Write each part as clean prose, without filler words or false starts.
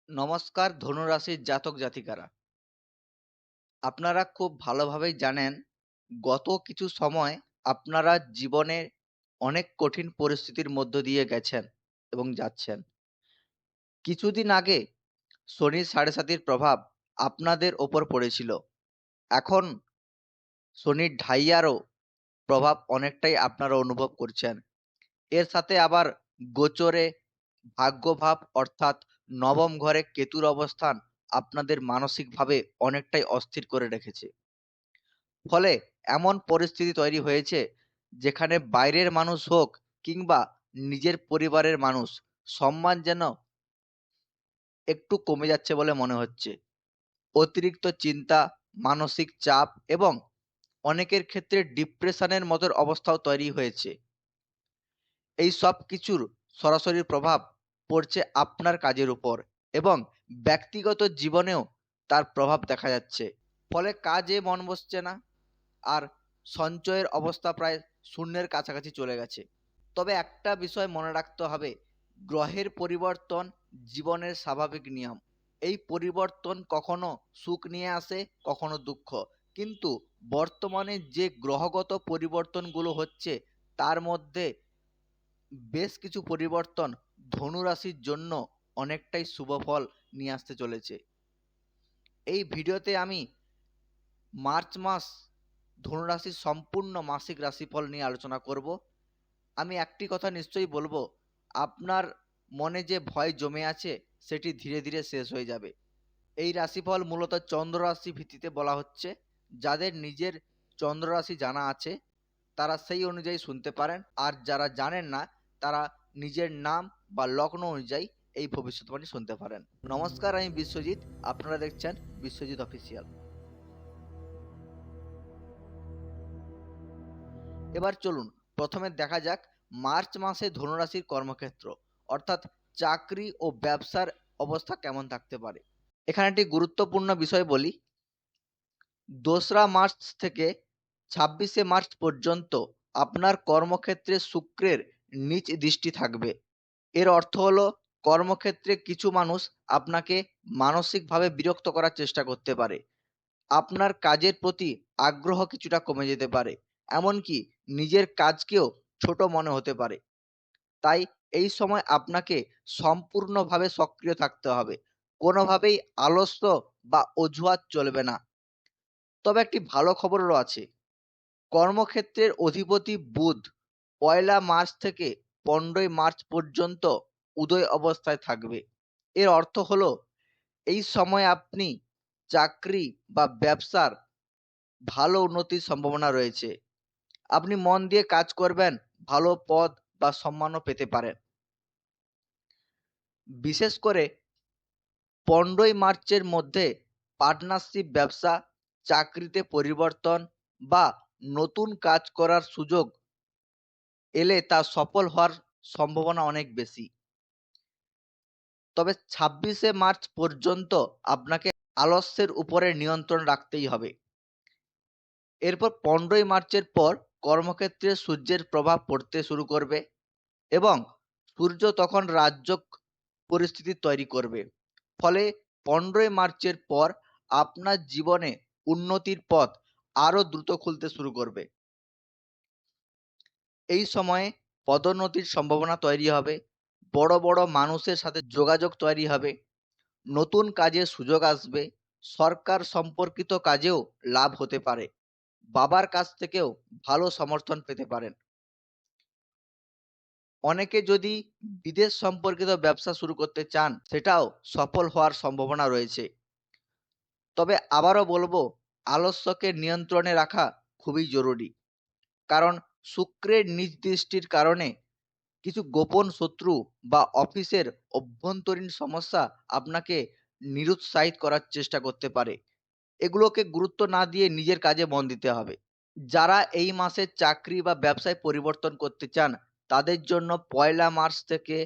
নমস্কার ধনুরাশির জাতক জাতিকারা, আপনারা খুব ভালোভাবেই জানেন গত কিছু সময় আপনারা জীবনে অনেক কঠিন পরিস্থিতির মধ্য দিয়ে গেছেন এবং যাচ্ছেন। কিছুদিন আগে শনির সাড়ে সাতির প্রভাব আপনাদের ওপর পড়েছিল। এখন শনির ঢাইয়ারও প্রভাব অনেকটাই আপনারা অনুভব করছেন। এর সাথে আবার গোচরে ভাগ্যভাব অর্থাৎ নবম ঘরে কেতুর অবস্থান আপনাদের মানসিকভাবে অনেকটাই অস্থির করে রেখেছে। ফলে এমন পরিস্থিতি তৈরি হয়েছে যেখানে বাইরের মানুষ হোক কিংবা নিজের পরিবারের মানুষ, সম্মান যেন একটু কমে যাচ্ছে বলে মনে হচ্ছে। অতিরিক্ত চিন্তা, মানসিক চাপ এবং অনেকের ক্ষেত্রে ডিপ্রেশনের মতো অবস্থাও তৈরি হয়েছে। এই সব কিছুর সরাসরি প্রভাব পড়ছে আপনার কাজের উপর এবং ব্যক্তিগত জীবনেও তার প্রভাব দেখা যাচ্ছে। ফলে কাজে মন বসছে না, আর সঞ্চয়ের অবস্থা প্রায় শূন্যের কাছাকাছি চলে গেছে। তবে একটা বিষয় মনে রাখতে হবে, গ্রহের পরিবর্তন জীবনের স্বাভাবিক নিয়ম। এই পরিবর্তন কখনো সুখ নিয়ে আসে, কখনো দুঃখ। কিন্তু বর্তমানে যে গ্রহগত পরিবর্তনগুলো হচ্ছে তার মধ্যে বেশ কিছু পরিবর্তন ধনুরাশির জন্য অনেকটাই শুভ ফল নিয়ে আসতে চলেছে। এই ভিডিওতে আমি মার্চ মাস ধনুরাশির সম্পূর্ণ মাসিক রাশিফল নিয়ে আলোচনা করব। আমি একটি কথা নিশ্চয়ই বলবো, আপনার মনে যে ভয় জমে আছে সেটি ধীরে ধীরে শেষ হয়ে যাবে। এই রাশিফল মূলত চন্দ্র রাশি ভিত্তিতে বলা হচ্ছে। যাদের নিজের চন্দ্র রাশি জানা আছে তারা সেই অনুযায়ী শুনতে পারেন, আর যারা জানেন না তারা নিজের নাম বা লগ্ন অনুযায়ী এই ভবিষ্যৎবাণী শুনতে পারেন। নমস্কার, আমি বিশ্বজিৎ, আপনারা দেখছেন বিশ্বজিৎ অফিসিয়াল। এবার চলুন প্রথমে দেখা যাক মার্চ মাসে ধনুরাশির কর্মক্ষেত্র অর্থাৎ চাকরি ও ব্যবসার অবস্থা কেমন থাকতে পারে। এখানে একটি গুরুত্বপূর্ণ বিষয় বলি, 2রা মার্চ থেকে 26শে মার্চ পর্যন্ত আপনার কর্মক্ষেত্রে শুক্রের নিচ দৃষ্টি থাকবে। এর অর্থ হলো কর্মক্ষেত্রে কিছু মানুষ আপনাকে মানসিকভাবে বিরক্ত করার চেষ্টা করতে পারে। আপনার কাজের প্রতি আগ্রহ কিছুটা কমে যেতে পারে, এমনকি নিজের কাজকেও ছোট মনে হতে পারে। তাই এই সময় আপনাকে সম্পূর্ণভাবে সক্রিয় থাকতে হবে, কোনোভাবেই আলস্য বা অজুহাত চলবে না। তবে একটি ভালো খবরও আছে, কর্মক্ষেত্রের অধিপতি বুধ 1লা মার্চ থেকে 15ই মার্চ পর্যন্ত উদয় অবস্থায় থাকবে। এর অর্থ হলো এই সময় আপনি চাকরি বা ব্যবসার ভালো উন্নতির সম্ভাবনা রয়েছে। আপনি মন দিয়ে কাজ করবেন, ভালো পদ বা সম্মানও পেতে পারেন। বিশেষ করে 15ই মার্চের মধ্যে পার্টনারশিপ ব্যবসা, চাকরিতে পরিবর্তন বা নতুন কাজ করার সুযোগ এলে তা সফল হওয়ার সম্ভাবনা অনেক বেশি। তবে 26শে মার্চ পর্যন্ত আপনাকে আলস্যের উপরে নিয়ন্ত্রণ রাখতেই হবে। এরপর 15ই মার্চের পর কর্মক্ষেত্রে সূর্যের প্রভাব পড়তে শুরু করবে এবং সূর্য তখন রাজযোগ পরিস্থিতি তৈরি করবে। ফলে 15ই মার্চের পর আপনার জীবনে উন্নতির পথ আরো দ্রুত খুলতে শুরু করবে। এই সময়ে পদোন্নতির সম্ভাবনা তৈরি হবে, বড় বড় মানুষের সাথে যোগাযোগ তৈরি হবে, নতুন কাজের সুযোগ আসবে, সরকার সম্পর্কিত কাজেও লাভ হতে পারে, বাবার কাছ থেকেও ভালো সমর্থন পেতে পারেন। অনেকে যদি বিদেশ সম্পর্কিত ব্যবসা শুরু করতে চান সেটাও সফল হওয়ার সম্ভাবনা রয়েছে। তবে আবারও বলবো, আলস্যকে নিয়ন্ত্রণে রাখা খুবই জরুরি। কারণ শুক্রের নিজ দৃষ্টির কারণে কিছু গোপন শত্রু বা অফিসের অভ্যন্তরীণ সমস্যা আপনাকে নিরুৎসাহিত করার চেষ্টা করতে পারে। এগুলোকে গুরুত্ব না দিয়ে নিজের কাজে মন দিতে হবে। যারা এই মাসে চাকরি বা ব্যবসায় পরিবর্তন করতে চান তাদের জন্য 1লা মার্চ থেকে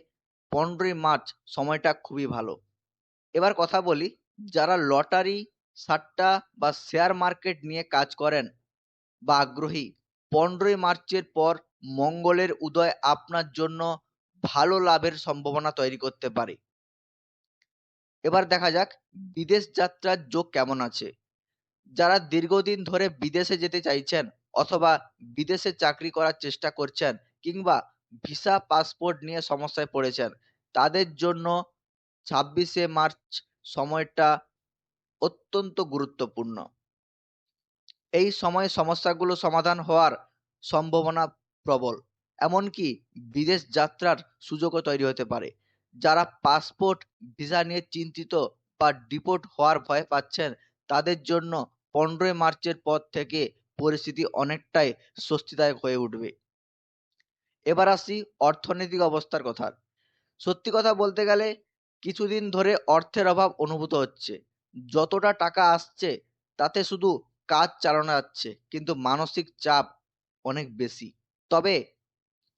15ই মার্চ সময়টা খুবই ভালো। এবার কথা বলি, যারা লটারি, সাট্টা বা শেয়ার মার্কেট নিয়ে কাজ করেন বা আগ্রহী, 15ই মার্চের পর মঙ্গলের উদয় আপনার জন্য ভালো লাভের সম্ভাবনা তৈরি করতে পারে। এবার দেখা যাক বিদেশ যাত্রার যোগ কেমন আছে। যারা দীর্ঘদিন ধরে বিদেশে যেতে চাইছেন অথবা বিদেশে চাকরি করার চেষ্টা করছেন কিংবা ভিসা পাসপোর্ট নিয়ে সমস্যায় পড়েছেন, তাদের জন্য 26শে মার্চ সময়টা অত্যন্ত গুরুত্বপূর্ণ। এই সময়ে সমস্যাগুলো সমাধান হওয়ার সম্ভাবনা প্রবল। এমনকি বিদেশ যাত্রার সুযোগও তৈরি হতে পারে। যারা পাসপোর্ট ভিসা নিয়ে চিন্তিত বা ডিপোর্ট হওয়ার ভয় পাচ্ছেন, তাদের জন্য 15ই মার্চের পর থেকে পরিস্থিতি অনেকটাই স্বস্তিদায়ক হয়ে উঠবে। এবার আসি অর্থনৈতিক অবস্থার কথা। সত্যি কথা বলতে গেলে কিছুদিন ধরে অর্থের অভাব অনুভূত হচ্ছে। যতটা টাকা আসছে তাতে শুধু কাজ চালানো যাচ্ছে, কিন্তু মানসিক চাপ অনেক বেশি। তবে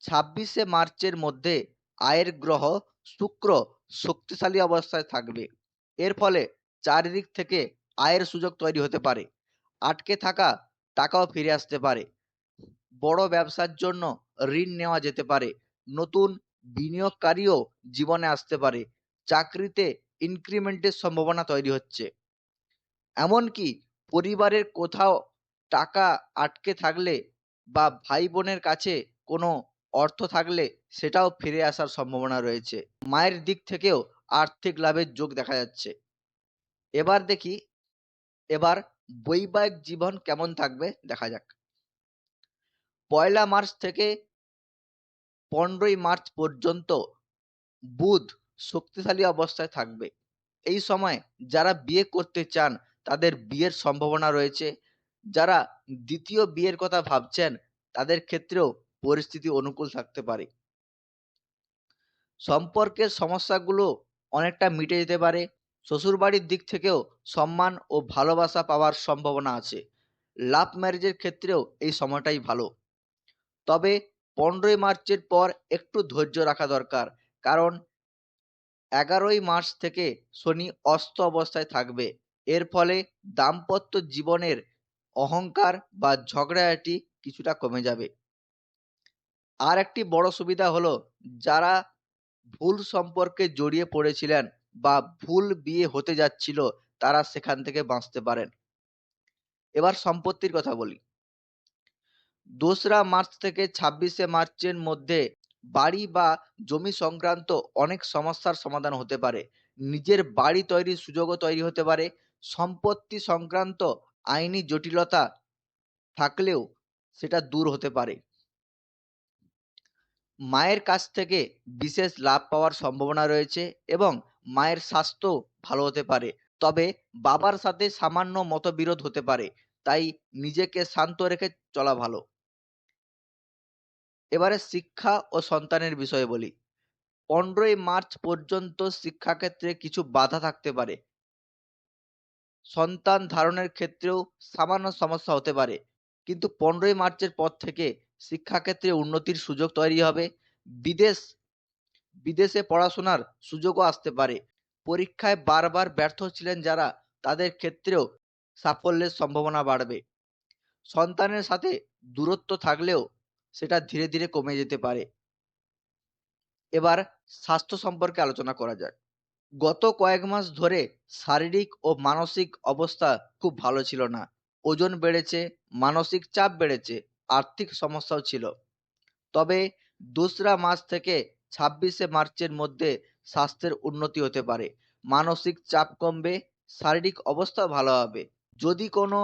26শে মার্চের মধ্যে আয়ের গ্রহ শুক্র শক্তিশালী অবস্থায় থাকবে। এর ফলে চারিদিক থেকে আয়ের সুযোগ তৈরি হতে পারে। আটকে থাকা টাকাও ফিরে আসতে পারে। বড় ব্যবসার জন্য ঋণ নেওয়া যেতে পারে। নতুন বিনিয়োগকারীও জীবনে আসতে পারে। চাকরিতে ইনক্রিমেন্টের সম্ভাবনা তৈরি হচ্ছে। এমনকি পরিবারের কোথাও টাকা আটকে থাকলে বা ভাই বোনের কাছে কোনো অর্থ থাকলে সেটাও ফিরে আসার সম্ভাবনা রয়েছে। মায়ের দিক থেকেও আর্থিক লাভের যোগ দেখা যাচ্ছে। এবার দেখি এবার বৈবাহিক জীবন কেমন থাকবে দেখা যাক। 1লা মার্চ থেকে 15ই মার্চ পর্যন্ত বুধ শক্তিশালী অবস্থায় থাকবে। এই সময় যারা বিয়ে করতে চান তাদের বিয়ের সম্ভাবনা রয়েছে। যারা দ্বিতীয় বিয়ের কথা ভাবছেন তাদের ক্ষেত্রেও পরিস্থিতি অনুকূল থাকতে পারে। সম্পর্কের সমস্যাগুলো অনেকটা মিটে যেতে পারে। শ্বশুরবাড়ির দিক থেকেও সম্মান ও ভালোবাসা পাওয়ার সম্ভাবনা আছে। লাভ ম্যারেজের ক্ষেত্রেও এই সময়টাই ভালো। তবে 15ই মার্চের পর একটু ধৈর্য রাখা দরকার, কারণ 11ই মার্চ থেকে শনি অস্ত অবস্থায় থাকবে। এর ফলে দাম্পত্য জীবনের অহংকার বা ঝগড়াঝাটি কিছুটা কমে যাবে। আর একটি বড় সুবিধা হলো, যারা ভুল সম্পর্কে জড়িয়ে পড়েছিলেন বা ভুল বিয়ে হতে যাচ্ছিল তারা সেখান থেকে বাঁচতে পারেন। এবার সম্পত্তির কথা বলি। 2রা মার্চ থেকে 26শে মার্চের মধ্যে বাড়ি বা জমি সংক্রান্ত অনেক সমস্যার সমাধান হতে পারে। নিজের বাড়ি তৈরির সুযোগও তৈরি হতে পারে। সম্পত্তি সংক্রান্ত আইনি জটিলতা থাকলেও সেটা দূর হতে পারে। মায়ের কাছ থেকে বিশেষ লাভ পাওয়ার সম্ভাবনা রয়েছে এবং মায়ের স্বাস্থ্য ভালো হতে পারে। তবে বাবার সাথে সামান্য মতবিরোধ হতে পারে, তাই নিজেকে শান্ত রেখে চলা ভালো। এবারে শিক্ষা ও সন্তানের বিষয়ে বলি। 15ই মার্চ পর্যন্ত শিক্ষাক্ষেত্রে কিছু বাধা থাকতে পারে। সন্তান ধারণের ক্ষেত্রেও সামান্য সমস্যা হতে পারে, কিন্তু 15ই মার্চের পর থেকে শিক্ষাক্ষেত্রে উন্নতির সুযোগ তৈরি হবে। বিদেশ বিদেশে পড়াশোনার সুযোগও আসতে পারে। পরীক্ষায় বারবার ব্যর্থ ছিলেন যারা, তাদের ক্ষেত্রেও সাফল্যের সম্ভাবনা বাড়বে। সন্তানের সাথে দূরত্ব থাকলেও সেটা ধীরে ধীরে কমে যেতে পারে। এবার স্বাস্থ্য সম্পর্কে আলোচনা করা যাক। গত কয়েক মাস ধরে শারীরিক ও মানসিক অবস্থা খুব ভালো ছিল না। ওজন বেড়েছে, মানসিক চাপ বেড়েছে, আর্থিক সমস্যাও ছিল। তবে 2রা মার্চ থেকে 26শে মার্চের মধ্যে স্বাস্থ্যের উন্নতি হতে পারে। মানসিক চাপ কমবে, শারীরিক অবস্থা ভালো হবে। যদি কোনো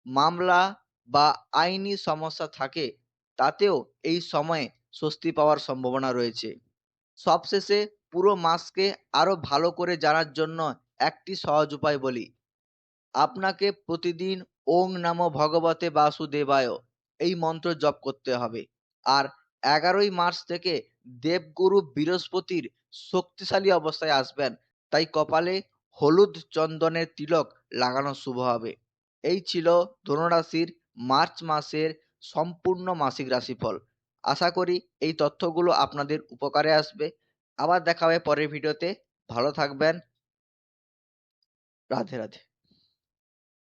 মামলা বা আইনি সমস্যা থাকে তাতেও এই সময়ে স্বস্তি পাওয়ার সম্ভাবনা রয়েছে। সবশেষে পুরো মাসকে আরো ভালো করে জানার জন্য একটি সহজ উপায় বলি। আপনাকে প্রতিদিন ওং নমো ভগবতে বাসুদেবায় এই মন্ত্র জপ করতে হবে। আর 11ই মার্চ থেকে দেবগুরু বৃহস্পতির শক্তিশালী অবস্থায় আসবেন, তাই কপালে হলুদ চন্দনের তিলক লাগানো শুভ হবে। এই ছিল ধনুরাশির মার্চ মাসের সম্পূর্ণ মাসিক রাশিফল। আশা করি এই তথ্যগুলো আপনাদের উপকারে আসবে। আবার দেখা হবে পরের ভিডিওতে। ভালো থাকবেন। রাধে রাধে।